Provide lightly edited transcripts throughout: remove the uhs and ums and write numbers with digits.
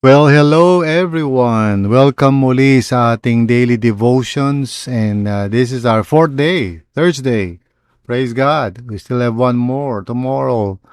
Well, hello everyone. Welcome muli sa ating daily devotions and this is our fourth day, Thursday. Praise God. We still have one more tomorrow.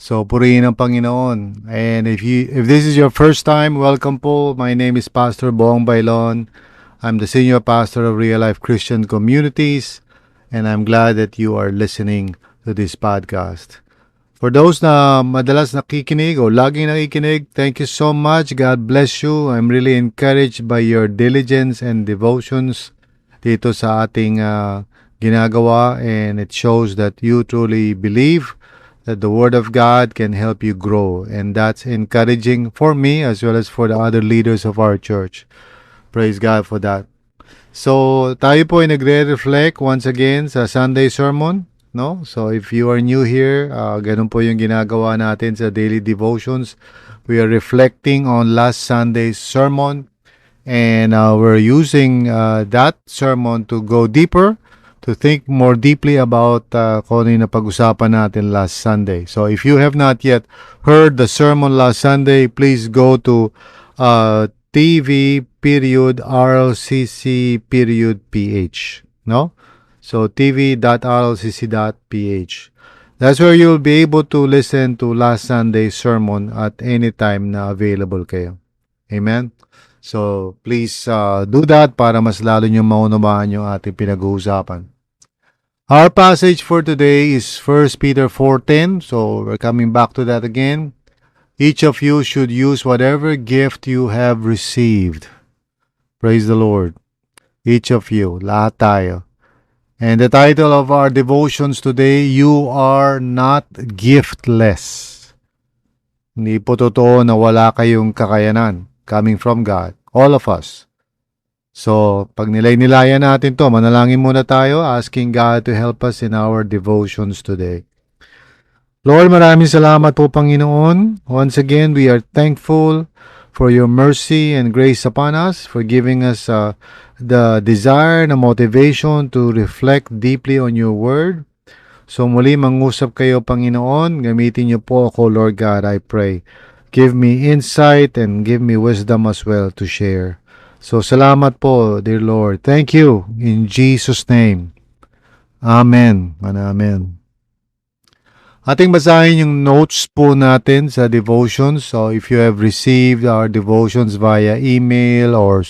So purihin ang Panginoon. And if this is your first time, welcome po. My name is Pastor Bong Bailon. I'm the senior pastor of Real Life Christian Communities and I'm glad that you are listening to this podcast. For those na madalas nakikinig o laging nakikinig, thank you so much. God bless you. I'm really encouraged by your diligence and devotions dito sa ating ginagawa, and it shows that you truly believe that the Word of God can help you grow, and that's encouraging for me as well as for the other leaders of our church. Praise God for that. So, tayo po ay nagre-reflect once again sa Sunday sermon, no? So, if you are new here, ganun po yung ginagawa natin sa daily devotions. We are reflecting on last Sunday's sermon and we're using that sermon to go deeper, to think more deeply about kung ano yung napag-usapan natin last Sunday. So, if you have not yet heard the sermon last Sunday, please go to tv.rlcc.ph, no? So tv.rlcc.ph. That's where you'll be able to listen to last Sunday's sermon at any time na available kayo. Amen? So please do that para mas lalo nyo maunawaan yung ating pinag-uusapan. Our passage for today is 1 Peter 4:10. So we're coming back to that again. Each of you should use whatever gift you have received. Praise the Lord. Each of you, lahat tayo. And the title of our devotions today, You Are Not Giftless. Hindi po totoo na wala kayong kakayanan coming from God. All of us. So, pag nilay-nilayan natin to, manalangin muna tayo, asking God to help us in our devotions today. Lord, maraming salamat po, Panginoon. Once again, we are thankful for your mercy and grace upon us, for giving us the desire, the motivation to reflect deeply on your word. So muli, mangusap kayo, Panginoon. Gamitin niyo po ako, Lord God, I pray. Give me insight and give me wisdom as well to share. So salamat po, dear Lord. Thank you in Jesus' name. Amen and amen. Ating basahin yung notes po natin sa devotions. So if you have received our devotions via email or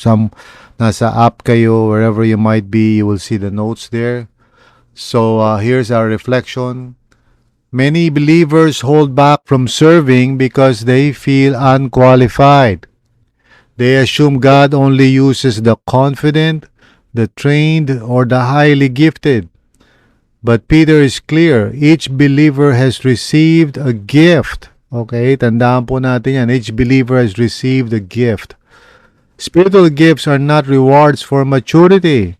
nasa app kayo, wherever you might be, you will see the notes there. So here's our reflection. Many believers hold back from serving because they feel unqualified. They assume God only uses the confident, the trained, or the highly gifted. But Peter is clear, each believer has received a gift. Okay, tandaan po natin yan. Each believer has received a gift. Spiritual gifts are not rewards for maturity.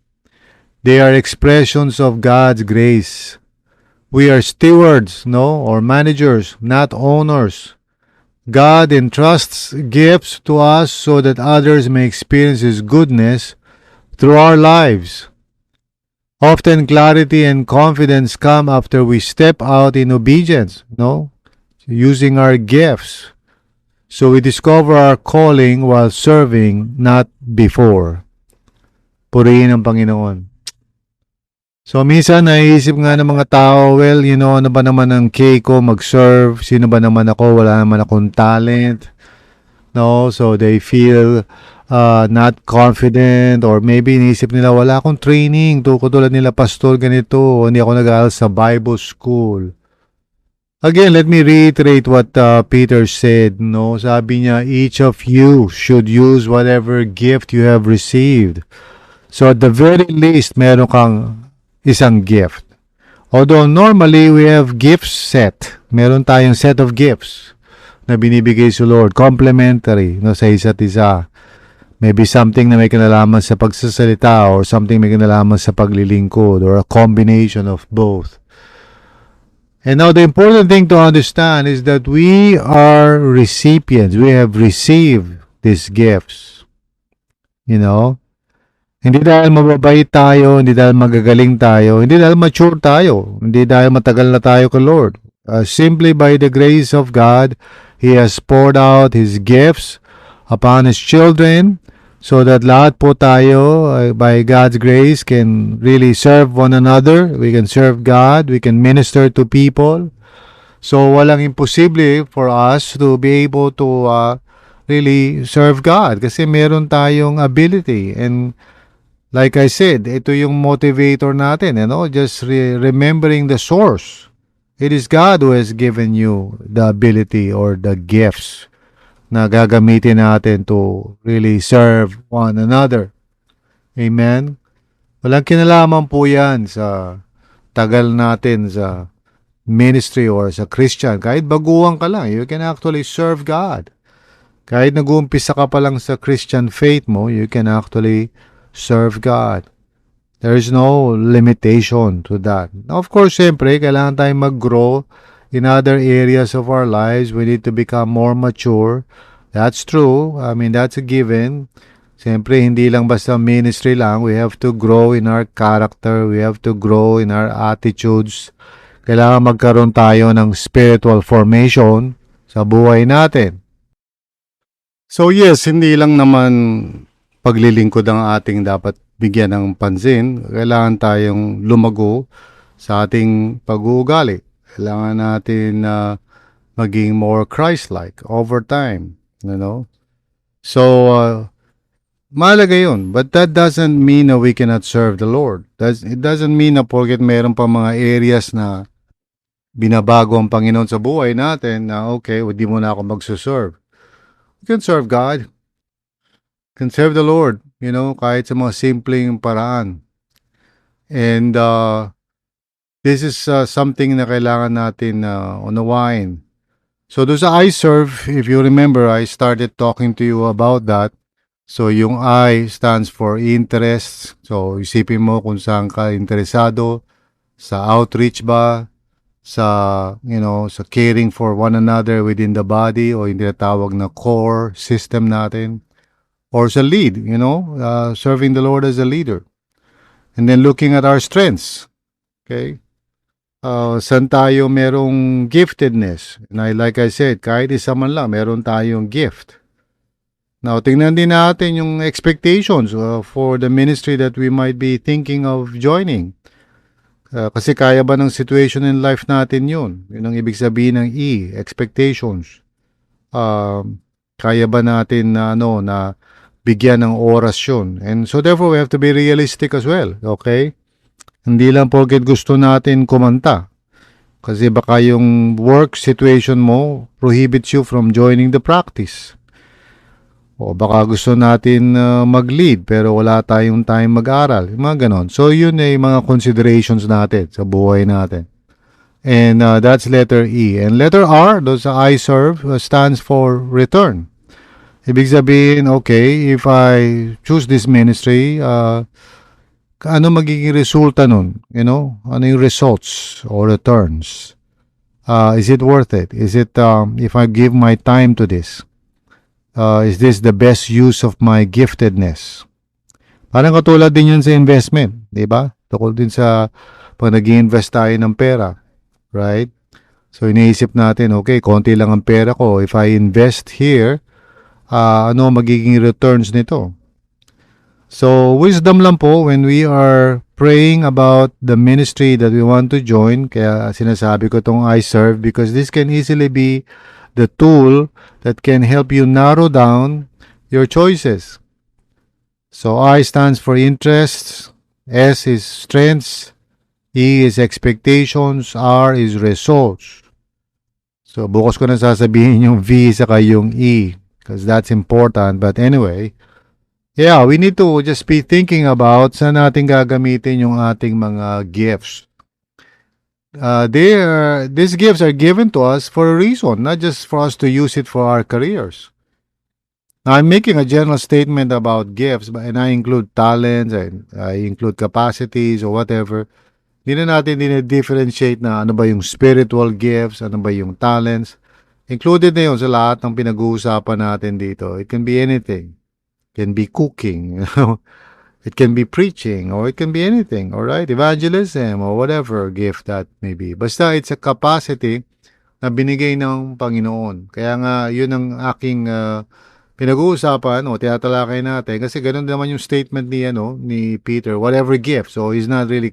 They are expressions of God's grace. We are stewards, or managers, not owners. God entrusts gifts to us so that others may experience His goodness through our lives. Often clarity and confidence come after we step out in obedience, using our gifts. So we discover our calling while serving, not before. Purihin ang Panginoon. So minsan naiisip nga ng mga tao, well, ano ba naman ang kay ko mag-serve? Sino ba naman ako? Wala naman akong talent. So they feel not confident, or maybe iniisip nila wala akong training, tulad nila pastor ganito, hindi ako nag-aaral sa Bible school. Again, let me reiterate what Peter said. Sabi niya, each of you should use whatever gift you have received. So at the very least, meron kang isang gift. Although normally we have gifts set. Meron tayong set of gifts na binibigay sa Lord, complementary sa isa't isa. Maybe something na may kinalaman sa pagsasalita or something may kinalaman sa paglilingkod, or a combination of both. And now the important thing to understand is that we are recipients. We have received these gifts. Hindi dahil mababait tayo, hindi dahil magagaling tayo, hindi dahil mature tayo, hindi dahil matagal na tayo kay Lord. Simply by the grace of God, He has poured out His gifts upon His children, so that lahat po tayo, by God's grace, can really serve one another. We can serve God. We can minister to people. So, walang imposible for us to be able to really serve God kasi meron tayong ability. And like I said, ito yung motivator natin, just remembering the source. It is God who has given you the ability or the gifts na gagamitin natin to really serve one another. Amen? Walang kinalaman po yan sa tagal natin sa ministry or sa Christian. Kahit baguhan ka lang, you can actually serve God. Kahit nag-uumpisa ka pa lang sa Christian faith mo, you can actually serve God. There is no limitation to that. Now, of course, siyempre, kailangan tayong mag-grow in other areas of our lives. We need to become more mature. That's true. I mean, that's a given. Siyempre, hindi lang basta ministry lang. We have to grow in our character. We have to grow in our attitudes. Kailangan magkaroon tayo ng spiritual formation sa buhay natin. So yes, hindi lang naman paglilingkod ang ating dapat bigyan ng pansin. Kailangan tayong lumago sa ating pag-uugali. Kailangan natin maging more Christ-like over time. So, mahalaga yun. But that doesn't mean that we cannot serve the Lord. It doesn't mean na porket meron pa mga areas na binabago ang Panginoon sa buhay natin na okay, hindi mo na ako magsuserve. You can serve God. You can serve the Lord, kahit sa mga simpleng paraan. And this is something na kailangan natin unawain. So doon sa I serve, if you remember, I started talking to you about that. So yung I stands for interest. So isipin mo kung saan ka interesado, sa outreach ba, sa sa caring for one another within the body o yung tinatawag na core system natin, or sa lead, serving the Lord as a leader. And then looking at our strengths. Okay? Saan tayo merong giftedness? And like I said, kahit isa man lang, meron tayong gift. Now, tingnan din natin yung expectations for the ministry that we might be thinking of joining. Kasi kaya ba ng situation in life natin yun? Yun ang ibig sabihin ng E, expectations. Kaya ba natin na bigyan ng oras yun? And so therefore, we have to be realistic as well. Okay? Hindi lang porket gusto natin kumanta. Kasi baka yung work situation mo prohibits you from joining the practice. O baka gusto natin mag-lead pero wala tayong time mag-aral. Mga ganon. So yun ay mga considerations natin sa buhay natin. And that's letter E. And letter R, those I serve, stands for return. Ibig sabihin, okay, if I choose this ministry, ano magiging resulta nun? Ano yung results or returns? Is it worth it? Is it, if I give my time to this? Is this the best use of my giftedness? Parang katulad din yun sa investment, di ba? Tukol din sa pag nag-invest tayo ng pera, right? So iniisip natin, okay, konti lang ang pera ko. If I invest here, ano magiging returns nito? So wisdom lang po when we are praying about the ministry that we want to join. Kaya sinasabi ko tong I serve because this can easily be the tool that can help you narrow down your choices. So I stands for interests, S is strengths, E is expectations, R is results. So bukas ko na sasabihin yung V saka yung E because that's important. But anyway, yeah, we need to just be thinking about saan natin gagamitin yung ating mga gifts. These gifts are given to us for a reason, not just for us to use it for our careers. Now, I'm making a general statement about gifts, and I include talents, and I include capacities or whatever. Hindi na natin differentiate na ano ba yung spiritual gifts, ano ba yung talents. Included na yun sa lahat ng pinag-uusapan natin dito. It can be anything. It can be cooking, It can be preaching or it can be anything, all right? Evangelism or whatever gift that may be. Basta it's a capacity na binigay ng Panginoon. Kaya nga, yun ang aking pinag-uusapan o tinatalakay natin kasi ganun naman yung statement ni Peter, whatever gift. So he's not really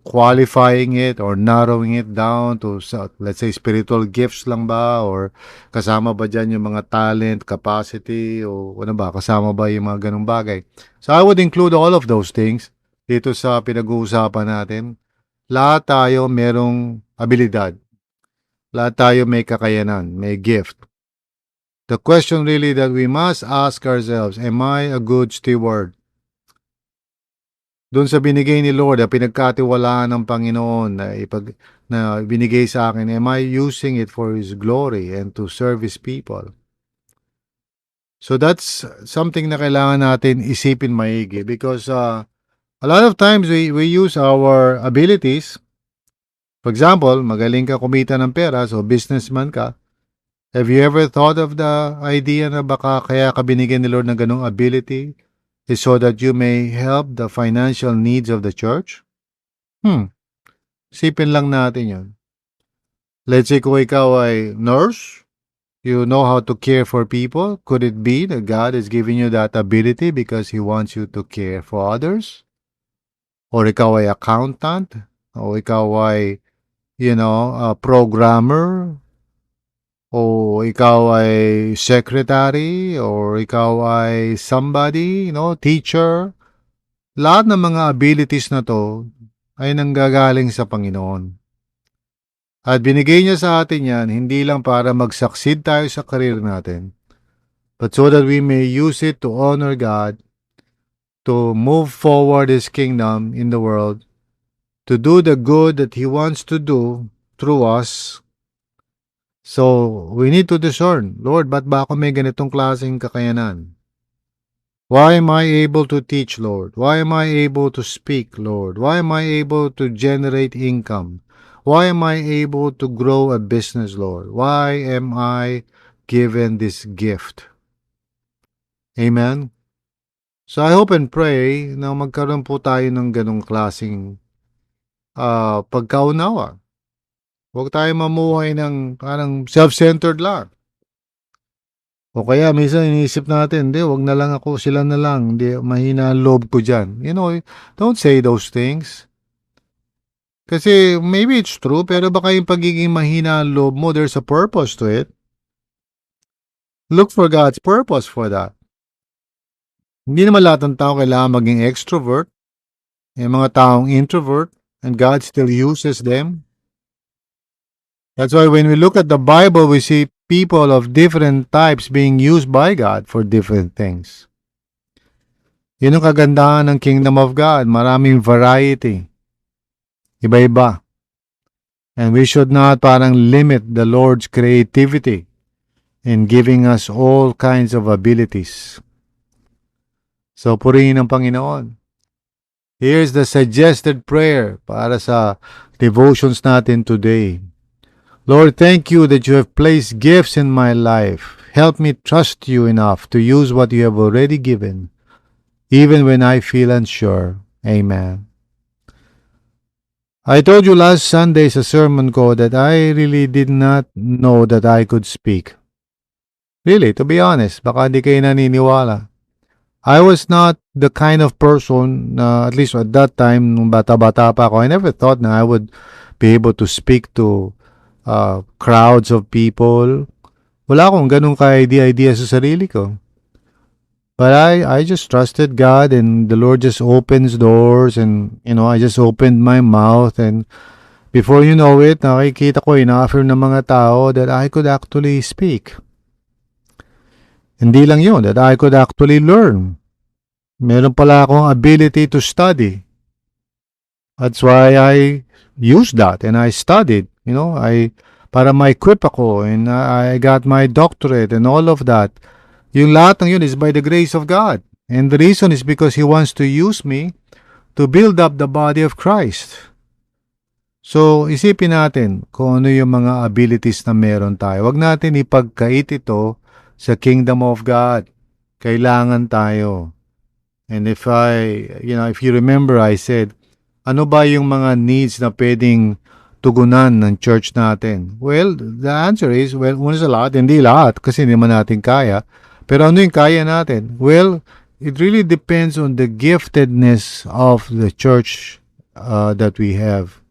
qualifying it or narrowing it down to let's say spiritual gifts lang ba or kasama ba dyan yung mga talent, capacity o ano ba, kasama ba yung mga ganung bagay. So I would include all of those things dito sa pinag-uusapan natin. Lahat tayo merong abilidad. Lahat tayo may kakayanan, may gift. The question really that we must ask ourselves, am I a good steward? Doon sa binigay ni Lord, na pinagkatiwalaan ng Panginoon na binigay sa akin, am I using it for His glory and to serve His people? So that's something na kailangan natin isipin maigi because a lot of times we use our abilities. For example, magaling ka kumita ng pera, so businessman ka. Have you ever thought of the idea na baka kaya ka binigyan ni Lord ng ganong ability is so that you may help the financial needs of the church? Sipin lang natin yun. Let's say kung ikaw ay nurse, you know how to care for people. Could it be that God is giving you that ability because He wants you to care for others? Or ikaw ay accountant? O ikaw ay, programmer? O ikaw ay secretary? Or ikaw ay somebody, teacher? Lahat ng mga abilities na to ay nanggagaling sa Panginoon. At binigay niya sa atin yan, hindi lang para mag-succeed tayo sa career natin, but so that we may use it to honor God, to move forward His kingdom in the world, to do the good that He wants to do through us. So, we need to discern, Lord, ba't ba ako may ganitong klaseng kakayanan? Why am I able to teach, Lord? Why am I able to speak, Lord? Why am I able to generate income? Why am I able to grow a business, Lord? Why am I given this gift? Amen? So I hope and pray na magkaroon po tayo ng ganong klaseng pagkaunawa. Huwag tayo mamuhay ng parang self-centered lang. O kaya minsan iniisip natin, wag na lang ako, sila na lang, hindi, mahina ang loob ko dyan. Don't say those things. Kasi maybe it's true, pero baka yung pagiging mahina ang loob mo, there's a purpose to it. Look for God's purpose for that. Hindi naman lahat ng tao kailangan maging extrovert. May mga taong introvert, and God still uses them. That's why when we look at the Bible, we see people of different types being used by God for different things. Yun ang kagandahan ng Kingdom of God. Maraming variety. Iba-iba. And we should not parang limit the Lord's creativity in giving us all kinds of abilities. So, purihin ang Panginoon. Here's the suggested prayer para sa devotions natin today. Lord, thank you that you have placed gifts in my life. Help me trust you enough to use what you have already given, even when I feel unsure. Amen. I told you last Sunday sa sermon ko that I really did not know that I could speak. Really, to be honest, baka di kayo naniniwala. I was not the kind of person, at least at that time, nung bata-bata pa ako, I never thought na I would be able to speak to crowds of people. Wala akong ganung ka-idea sa sarili ko. But I just trusted God, and the Lord just opens doors, and I just opened my mouth, and before you know it, nakikita ko ina-affirm ng mga tao that I could actually speak. Hindi lang yun, that I could actually learn. Meron pala akong ability to study. That's why I used that, and I studied. Para ma-equip ako, and I got my doctorate and all of that. Yung lahat ng yun is by the grace of God. And the reason is because He wants to use me to build up the body of Christ. So, isipin natin kung ano yung mga abilities na meron tayo. Huwag natin ipagkait ito sa kingdom of God. Kailangan tayo. And if you remember, I said, ano ba yung mga needs na pwedeng tugunan ng church natin? Well, the answer is, una sa lahat, hindi lahat, kasi hindi man natin kaya. Pero ano yung kaya natin? Well, it really depends on the giftedness of the church that we have.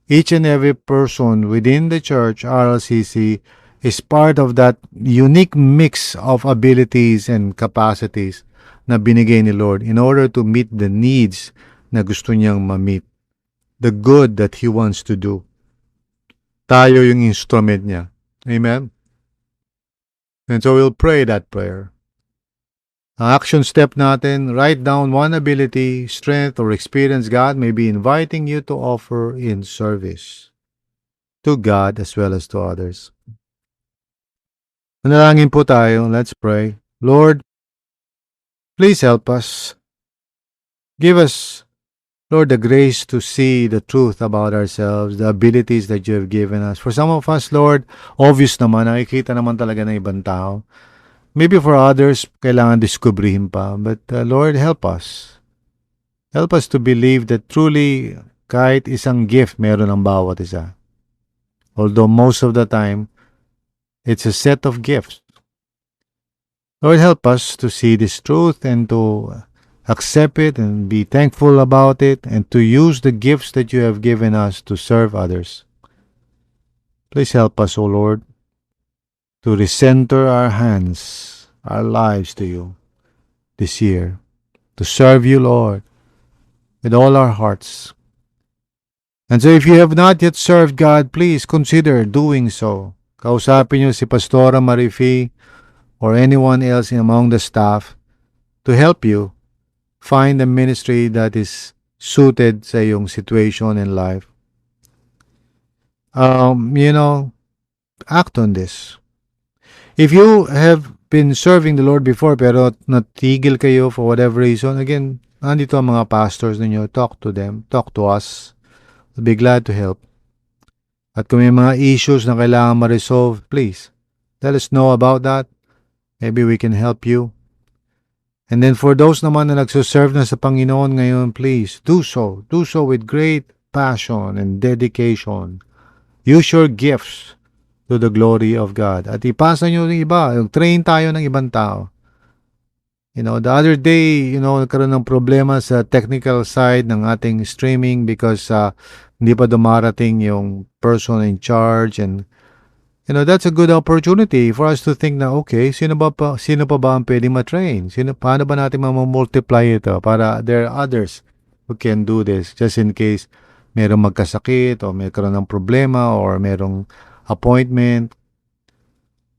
Each and every person within the church, RLCC, is part of that unique mix of abilities and capacities na binigay ni Lord in order to meet the needs na gusto niyang ma-meet. The good that He wants to do. Tayo yung instrument niya. Amen? And so we'll pray that prayer. Ang action step natin, write down one ability, strength, or experience God may be inviting you to offer in service to God as well as to others. Manalangin po tayo. Let's pray. Lord, please help us. Give us, Lord, the grace to see the truth about ourselves, the abilities that you have given us. For some of us, Lord, obvious naman, nakikita naman talaga ng ibang tao. Maybe for others, kailangan diskubrihin pa. But Lord, help us. Help us to believe that truly, kahit isang gift meron ang bawat isa. Although most of the time, it's a set of gifts. Lord, help us to see this truth and to accept it and be thankful about it and to use the gifts that you have given us to serve others. Please help us, O Lord, to recenter our hands, our lives to you this year, to serve you, Lord, with all our hearts. And so if you have not yet served God, please consider doing so. Kausapin niyo si Pastora Marifi or anyone else among the staff to help you find a ministry that is suited sa iyong situation in life. Act on this. If you have been serving the Lord before pero natigil kayo for whatever reason, again, nandito ang mga pastors ninyo. Talk to them. Talk to us. We'll be glad to help. At kung may mga issues na kailangan ma-resolve, please, let us know about that. Maybe we can help you. And then for those naman na nagsuserve na sa Panginoon ngayon, please, do so. Do so with great passion and dedication. Use your gifts to the glory of God. At ipasa nyo ng iba. Train tayo ng ibang tao. The other day, nagkaroon ng problema sa technical side ng ating streaming because hindi pa dumarating yung person in charge, and that's a good opportunity for us to think na, okay, sino pa ba ang pwedeng ma-train? Paano ba natin mamultiply ito para there are others who can do this just in case merong magkasakit o mayroon ng problema or merong appointment.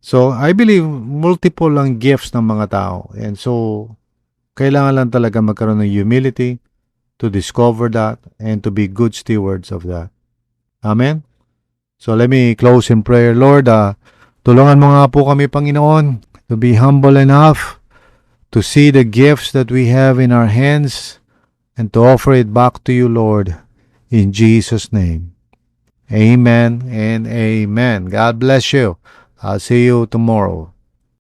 So, I believe multiple lang gifts ng mga tao. And so, kailangan lang talaga magkaroon ng humility to discover that and to be good stewards of that. Amen? So, let me close in prayer. Lord, tulungan mo nga po kami, Panginoon, to be humble enough to see the gifts that we have in our hands and to offer it back to you, Lord, in Jesus' name. Amen and amen. God bless you. I'll see you tomorrow.